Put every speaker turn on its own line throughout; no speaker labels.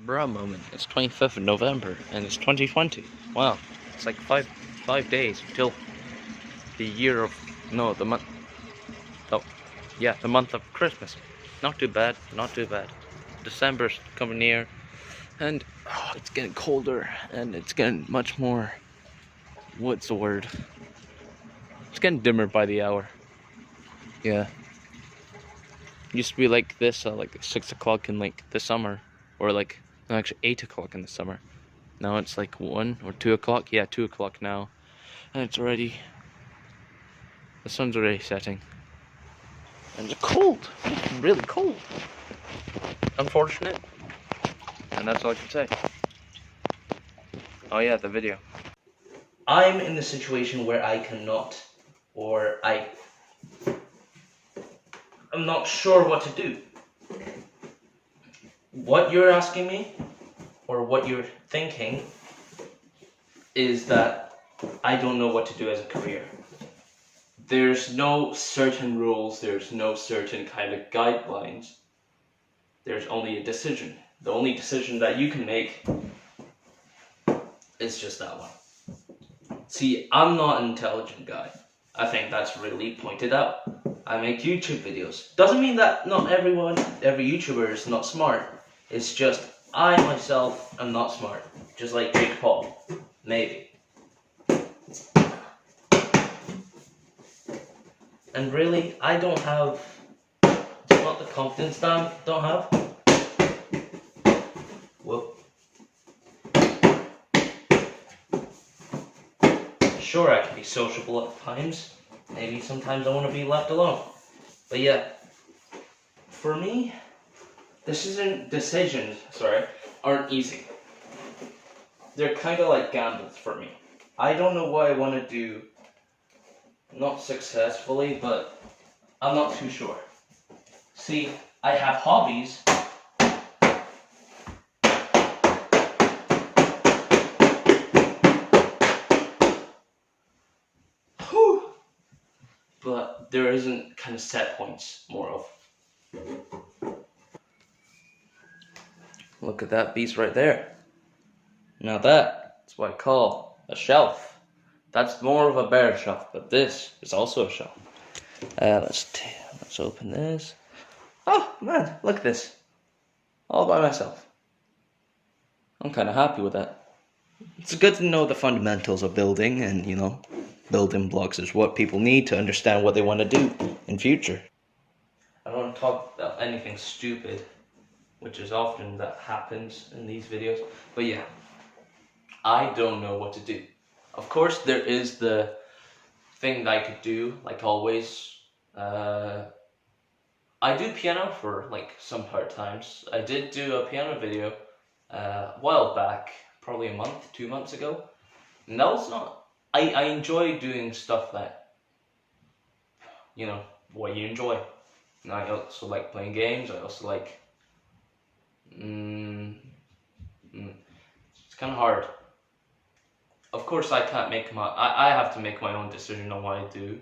bruh moment. It's 25th of November and it's 2020. Wow, it's like five days till the year of the month. Oh, yeah, the month of Christmas. Not too bad, not too bad. December's coming near, and it's getting colder, and it's getting much more. What's the word? It's getting dimmer by the hour. Yeah. Used to be like this, like 6 o'clock in like the summer, or like no, actually 8 o'clock in the summer. Now it's like 1 or 2 o'clock. Yeah, 2 o'clock now, and it's already the sun's already setting, and it's cold. It's really cold. Unfortunate, and that's all I can say. Oh yeah, the video. I'm in the situation where I cannot, or I'm not sure what to do. What you're asking me, or what you're thinking, is that I don't know what to do as a career. There's no certain rules, there's no certain kind of guidelines. There's only a decision. The only decision that you can make is just that one. See, I'm not an intelligent guy. I think that's really pointed out. I make YouTube videos. Doesn't mean that not every YouTuber is not smart. It's just I myself am not smart. Just like Jake Paul. Maybe. And really, I don't have... It's not the confidence that I don't have. Well, sure, I can be sociable at times. Maybe sometimes I want to be left alone. But yeah, for me, decisions aren't easy. They're kind of like gambles for me. I don't know what I want to do, not successfully, but I'm not too sure. See, I have hobbies. But there isn't kind of set points, more of. Look at that beast right there. Now that's what I call a shelf. That's more of a bear shelf, but this is also a shelf. Let's open this. Oh man, look at this. All by myself. I'm kind of happy with that. It's good to know the fundamentals of building, and building blocks is what people need to understand what they want to do in future. I don't want to talk about anything stupid, which is often that happens in these videos. But yeah, I don't know what to do. Of course, there is the thing that I could do, like always. I do piano for like some part-times. I did do a piano video a while back, probably a month, 2 months ago. And that was not... I enjoy doing stuff that, what you enjoy. And I also like playing games. I also like... It's kind of hard. Of course, I can't make I have to make my own decision on what I do.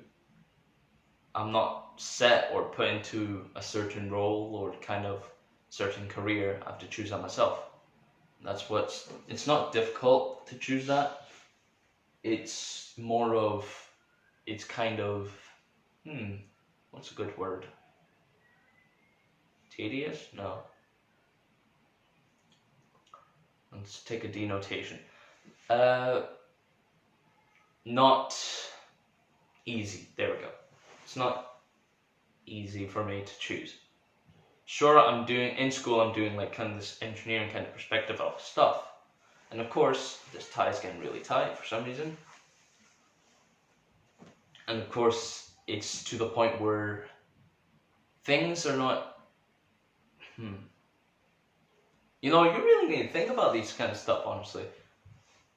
I'm not set or put into a certain role or kind of certain career. I have to choose that myself. It's not difficult to choose that. It's more of, it's kind of, what's a good word? Tedious? No. Let's take a denotation. Not easy. There we go. It's not easy for me to choose. Sure, in school I'm doing like kind of this engineering kind of perspective of stuff. And of course, this tie is getting really tight for some reason. And of course, it's to the point where things are not... You really need to think about these kind of stuff, honestly.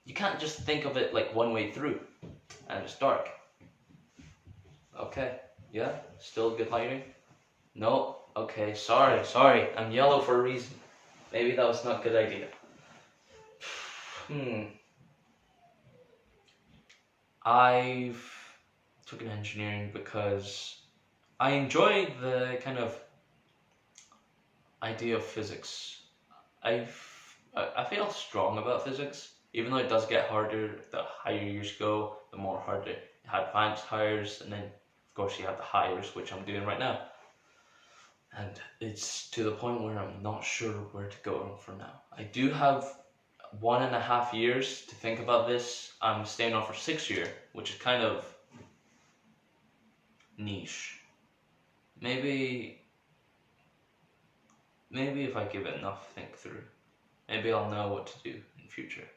You can't just think of it like one way through, and it's dark. Okay, yeah, still good lighting? No, okay, sorry, I'm yellow for a reason. Maybe that was not a good idea. I've taken engineering because I enjoy the kind of idea of physics. I feel strong about physics, even though it does get harder the higher years go, the more harder you have advanced hires, and then of course you have the hires, which I'm doing right now. And it's to the point where I'm not sure where to go from now. I do have 1.5 years to think about this. I'm staying on for 6 years, which is kind of niche. Maybe if I give it enough think through, maybe I'll know what to do in future.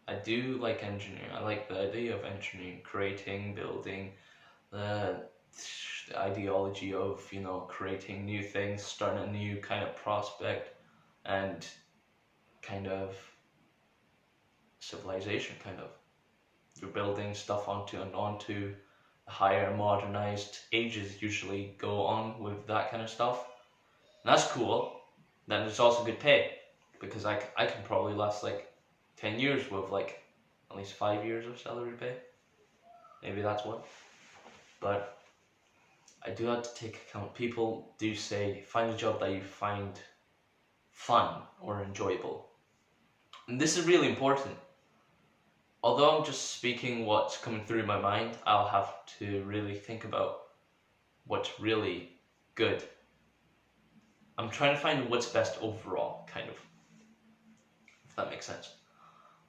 I do like engineering. I like the idea of engineering, creating, building, the ideology of, you know, creating new things, starting a new kind of prospect and kind of civilization, kind of. You're building stuff onto higher modernized ages usually go on with that kind of stuff. And that's cool. Then it's also good pay, because I can probably last like 10 years with like at least 5 years of salary pay. Maybe that's what. But I do have to take account. People do say find a job that you find fun or enjoyable. And this is really important. Although I'm just speaking what's coming through my mind, I'll have to really think about what's really good. I'm trying to find what's best overall, kind of. If that makes sense.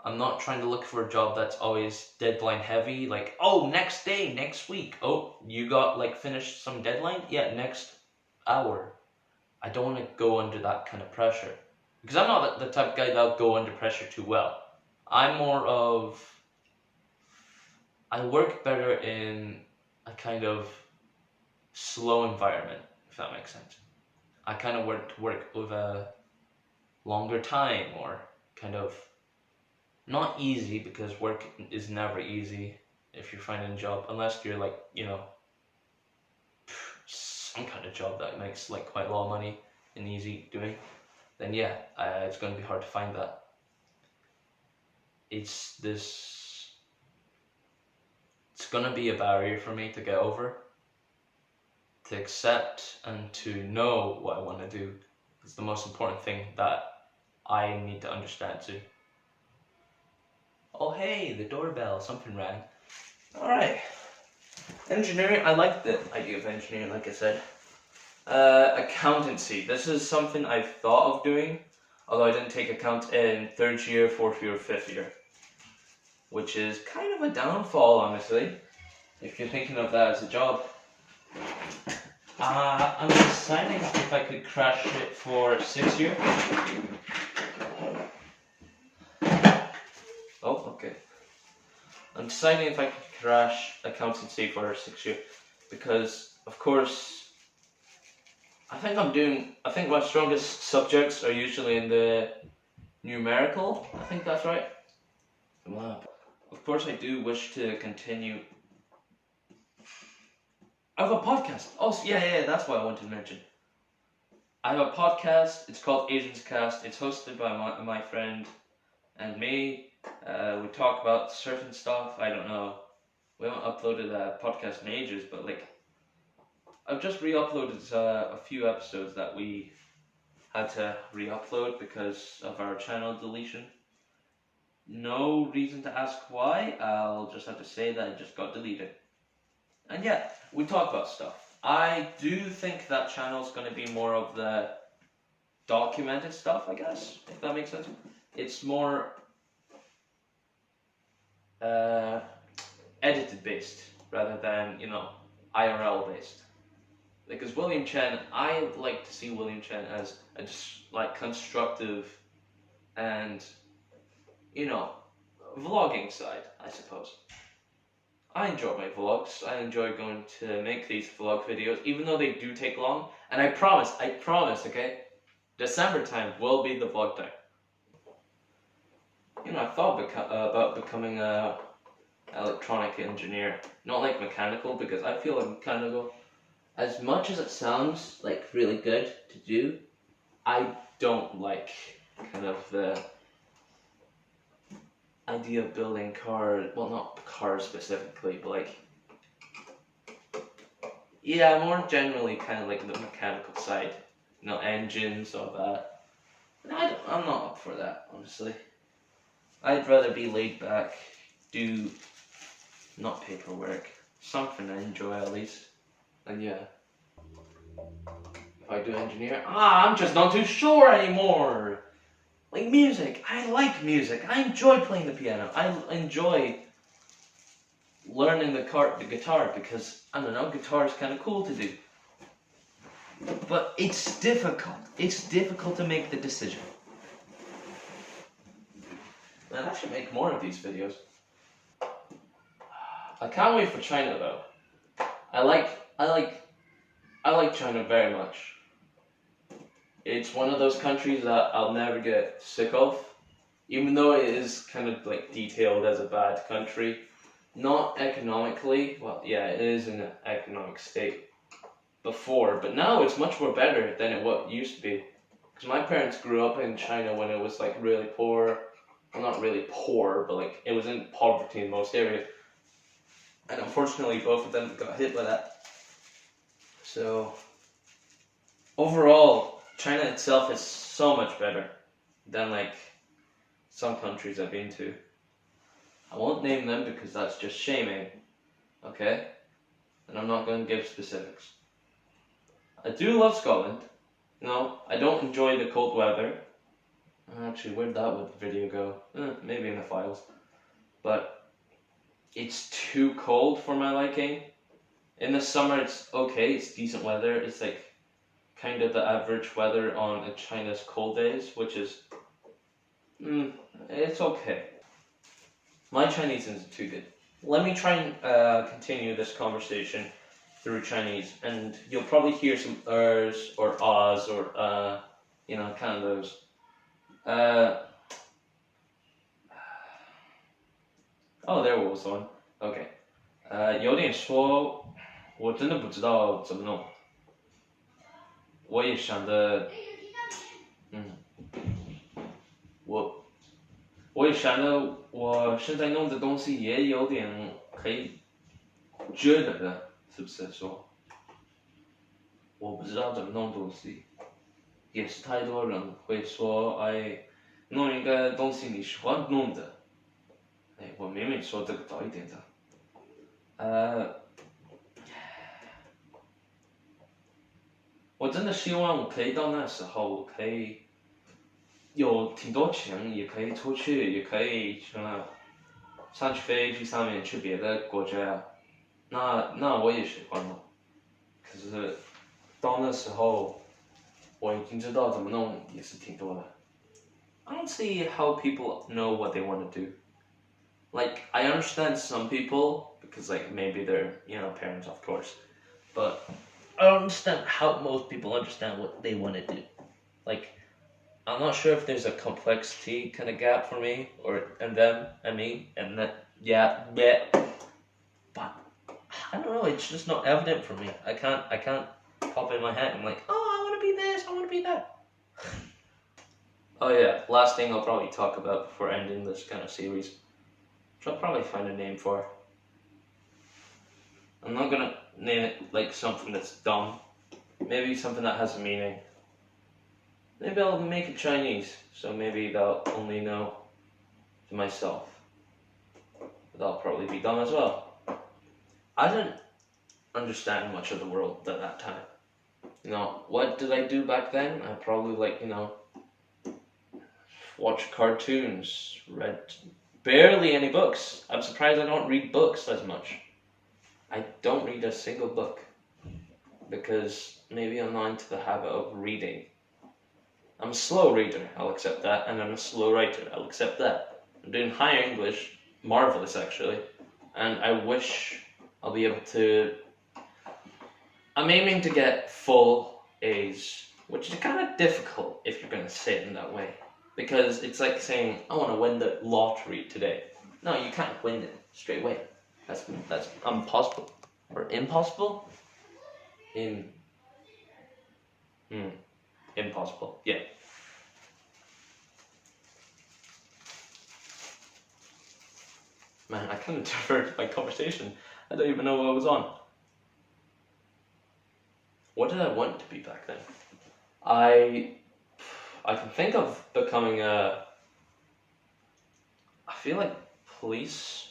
I'm not trying to look for a job that's always deadline heavy, like, oh, next day, next week. Oh, you got like finished some deadline? Yeah, next hour. I don't want to go under that kind of pressure. Because I'm not the type of guy that'll go under pressure too well. I'm more of, I work better in a kind of slow environment, if that makes sense. I kind of work with a longer time, or kind of not easy, because work is never easy if you're finding a job, unless you're like, you know, some kind of job that makes like quite a lot of money and easy doing, then yeah, it's going to be hard to find that. It's going to be a barrier for me to get over, to accept and to know what I want to do. It's the most important thing that I need to understand too. Oh hey, the doorbell, something rang. Alright. Engineering, I like the idea of engineering, like I said. Accountancy, this is something I've thought of doing, although I didn't take account in 3rd year, 4th year, 5th year. Which is kind of a downfall, honestly, if you're thinking of that as a job. I'm deciding if I could crash it for 6th year. Oh, okay. I'm deciding if I could crash accountancy for 6th year, because, of course, I think my strongest subjects are usually in the numerical. I think that's right. Wow. Of course, I do wish to continue. I have a podcast. Oh, yeah, that's what I wanted to mention. I have a podcast. It's called Asians Cast. It's hosted by my friend and me. We talk about certain stuff. I don't know. We haven't uploaded a podcast in ages, but like, I've just re-uploaded a few episodes that we had to re-upload because of our channel deletion. No reason to ask why. I'll just have to say that it just got deleted. And yeah, we talk about stuff. I do think that channel's going to be more of the documented stuff, I guess, if that makes sense. It's more edited based rather than, you know, IRL based. Because William Chen, I like to see William Chen as a just like constructive and, you know, vlogging side, I suppose. I enjoy my vlogs. I enjoy going to make these vlog videos, even though they do take long. And I promise, okay? December time will be the vlog time. You know, I thought about becoming a electronic engineer. Not like mechanical, because I feel like mechanical, as much as it sounds like really good to do, I don't like kind of the idea of building cars, well, not cars specifically, but like, yeah, more generally kind of like the mechanical side, you know, engines, all that. I'm not up for that. that, honestly. I'd rather be laid back, do not paperwork, something I enjoy at least. And yeah, if I do engineer, I'm just not too sure anymore. Like music, I like music. I enjoy playing the piano. I enjoy learning the guitar because, I don't know, guitar is kind of cool to do. But it's difficult. It's difficult to make the decision. Man, I should make more of these videos. I can't wait for China though. I like China very much. It's one of those countries that I'll never get sick of, even though it is kind of like detailed as a bad country. Not economically, well, yeah, it is in an economic state before, but now it's much more better than it used to be. Because my parents grew up in China when it was like really poor. Well, not really poor, but like it was in poverty in most areas. And unfortunately, both of them got hit by that. So, overall, China itself is so much better than like some countries I've been to. I won't name them because that's just shaming, okay? And I'm not going to give specifics. I do love Scotland. No, I don't enjoy the cold weather. Actually, where'd that video go? Maybe in the files. But it's too cold for my liking. In the summer, it's okay. It's decent weather. It's like kind of the average weather on China's cold days, which is, it's okay. My Chinese isn't too good. Let me try and continue this conversation through Chinese, and you'll probably hear some ers or ahs or kind of those. Oh, there was one. Okay. 有点说，我真的不知道怎么弄。我也想的，我也想的，我现在弄的东西也有点可以觉得的，是不是说？我不知道怎么弄东西，也是太多人会说，哎，弄一个东西你喜欢弄的，哎，我明明说这个早一点的，我真的希望我可以到那时候，我可以有挺多钱，也可以出去，也可以上去飞机上面去别的国家，那我也喜欢了。可是到那时候，我已经知道怎么弄，也是挺多的。I don't see how people know what they want to do. Like, I understand some people, because like maybe they're, parents of course, but I don't understand how most people understand what they want to do. Like, I'm not sure if there's a complexity kind of gap for me, and them, and me, and that, yeah, but I don't know, it's just not evident for me. I can't pop in my head, I'm like, oh, I want to be this, I want to be that. Oh yeah, last thing I'll probably talk about before ending this kind of series, which I'll probably find a name for. I'm not gonna name it like something that's dumb. Maybe something that has a meaning. Maybe I'll make it Chinese, so maybe they'll only know to myself. But that'll probably be dumb as well. I didn't understand much of the world at that time. What did I do back then? I probably watch cartoons, read barely any books. I'm surprised I don't read books as much. I don't read a single book because maybe I'm not into the habit of reading. I'm a slow reader, I'll accept that, and I'm a slow writer, I'll accept that. I'm doing higher English, marvelous actually, and I wish I'll be able to... I'm aiming to get full A's, which is kind of difficult if you're going to say it in that way, because it's like saying, I want to win the lottery today. No, you can't win it straight away. That's impossible. Or impossible? Impossible. Yeah. Man, I kind of diverted my conversation. I don't even know what I was on. What did I want to be back then? I can think of becoming a feel like police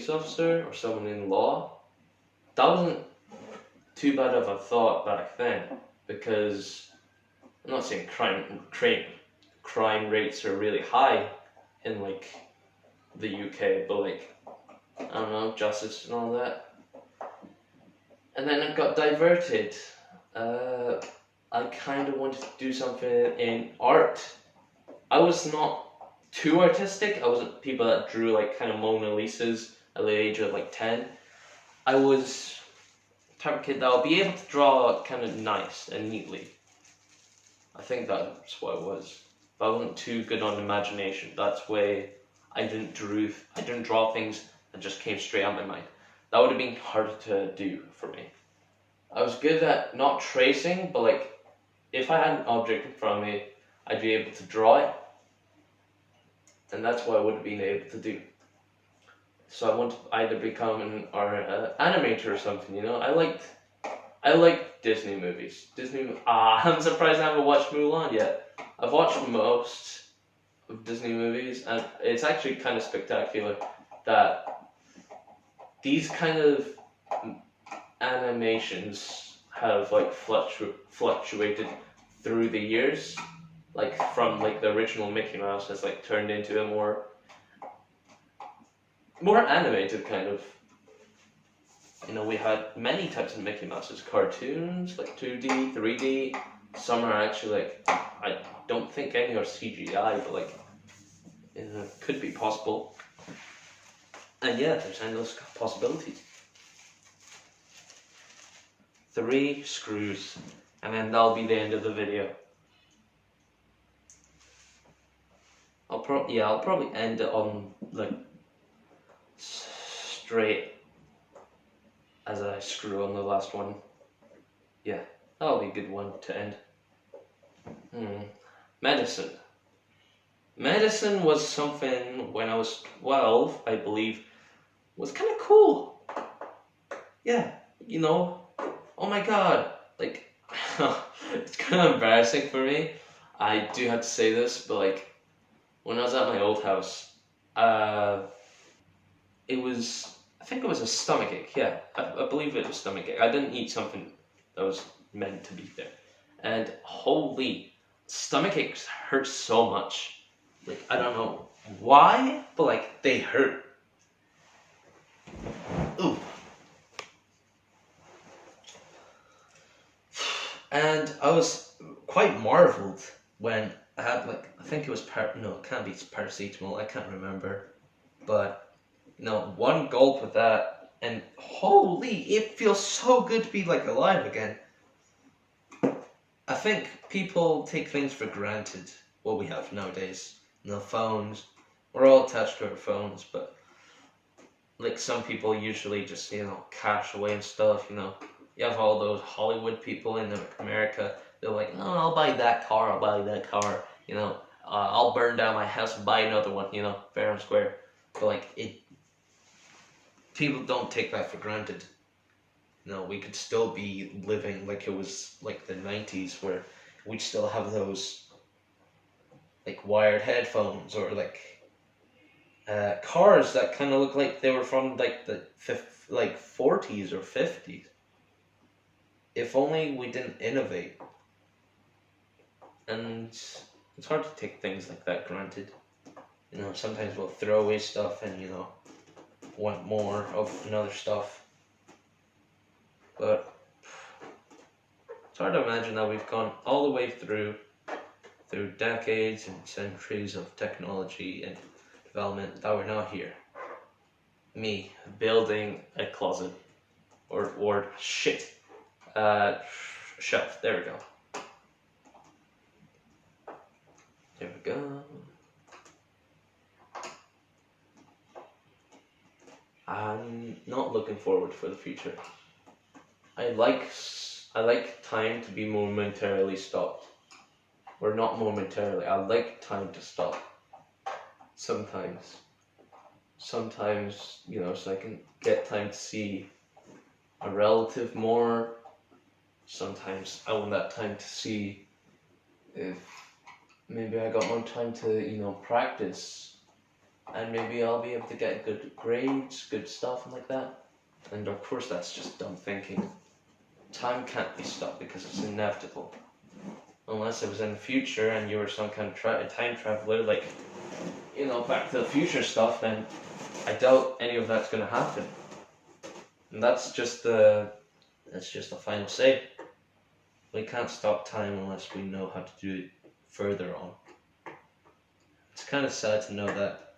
officer or someone in law. That wasn't too bad of a thought back then, because I'm not saying crime rates are really high in like the UK, but like, I don't know, justice and all that. And then it got diverted. I kind of wanted to do something in art. I was not too artistic. I wasn't people that drew like kind of Mona Lisas at the age of like 10. I was the type of kid that I'll be able to draw kind of nice and neatly. I think that's what it was. But I wasn't too good on imagination. That's why I didn't draw things that just came straight out of my mind. That would have been harder to do for me. I was good at not tracing, but like if I had an object in front of me, I'd be able to draw it. And that's what I would have been able to do. So I want to either become an animator or something, you know? I like Disney movies. I'm surprised I haven't watched Mulan yet. I've watched most of Disney movies, and it's actually kind of spectacular that these kind of animations have like fluctuated through the years, like from like the original Mickey Mouse has like turned into a more animated kind of. You know, we had many types of Mickey Mouses, cartoons, like 2D, 3D. Some are actually like, I don't think any are CGI, but like, could be possible. And yeah, there's endless possibilities. 3 screws, and then that'll be the end of the video. I'll probably end it on like straight as I screw on the last one. Yeah, that'll be a good one to end. Medicine. Medicine was something when I was 12, I believe, was kind of cool. Yeah, you know, oh my god, like, it's kind of embarrassing for me. I do have to say this, but like, when I was at my old house, I think it was a stomachache, yeah, I believe it was stomachache. I didn't eat something that was meant to be there. And holy, stomachaches hurt so much. Like, I don't know why, but like, they hurt. Ooh. And I was quite marveled when I had like, I think it was it can't be paracetamol, I can't remember. But, you know, one gulp of that, and holy, it feels so good to be like alive again. I think people take things for granted, what we have nowadays. You know, phones, we're all attached to our phones, but like some people usually just, you know, cash away and stuff, you know. You have all those Hollywood people in America, they're like, oh, I'll buy that car, you know, I'll burn down my house and buy another one, you know, fair and square. But like, people don't take that for granted. You know, we could still be living like it was like the 90s, where we'd still have those like wired headphones, or like cars that kind of look like they were from like the 40s or 50s. If only we didn't innovate. And it's hard to take things like that granted. You know, sometimes we'll throw away stuff and, you know, want more of another stuff. But it's hard to imagine that we've gone all the way through decades and centuries of technology and development that we're now here. Me building a closet or shit. Shelf. There we go. There we go. I'm not looking forward for the future. I like time to be momentarily stopped. Or not momentarily. I like time to stop. Sometimes. Sometimes, you know, so I can get time to see a relative more. Sometimes I want that time to see if maybe I got more time to, you know, practice and maybe I'll be able to get good grades, good stuff, and like that. And of course, that's just dumb thinking. Time can't be stopped because it's inevitable. Unless it was in the future and you were some kind of time traveler, like, you know, Back to the Future stuff, then I doubt any of that's going to happen. And that's just the final say. We can't stop time unless we know how to do it further on. It's kind of sad to know that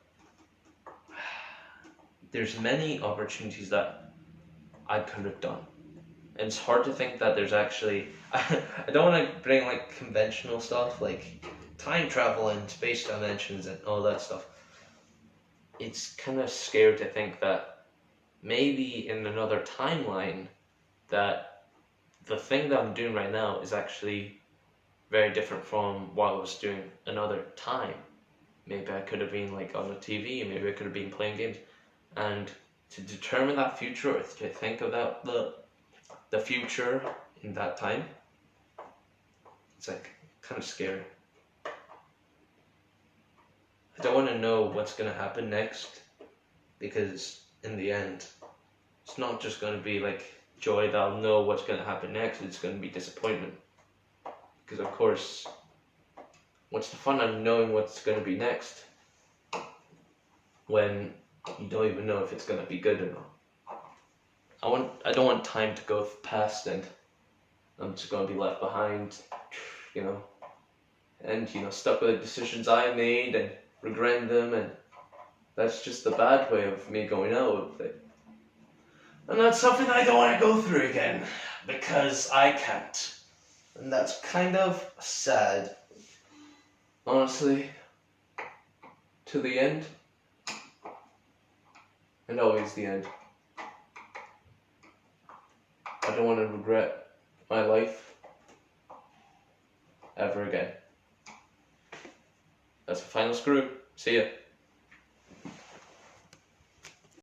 there's many opportunities that I could have done. And it's hard to think that there's actually I don't want to bring like conventional stuff like time travel and space dimensions and all that stuff. It's kind of scary to think that maybe in another timeline that the thing that I'm doing right now is actually very different from what I was doing another time. Maybe I could have been like on a TV, maybe I could have been playing games. And to determine that future or to think about the future in that time, it's like kind of scary. I don't want to know what's going to happen next, because in the end, it's not just going to be like joy that I'll know what's going to happen next, it's going to be disappointment. Because of course, what's the fun of knowing what's going to be next when you don't even know if it's going to be good or not? I don't want time to go past and I'm just going to be left behind, you know, and, you know, stuck with the decisions I made and regretting them, and that's just the bad way of me going out of it. And that's something I don't want to go through again, because I can't. And that's kind of sad, honestly, to the end, and always the end. I don't want to regret my life ever again. That's the final screw. See ya.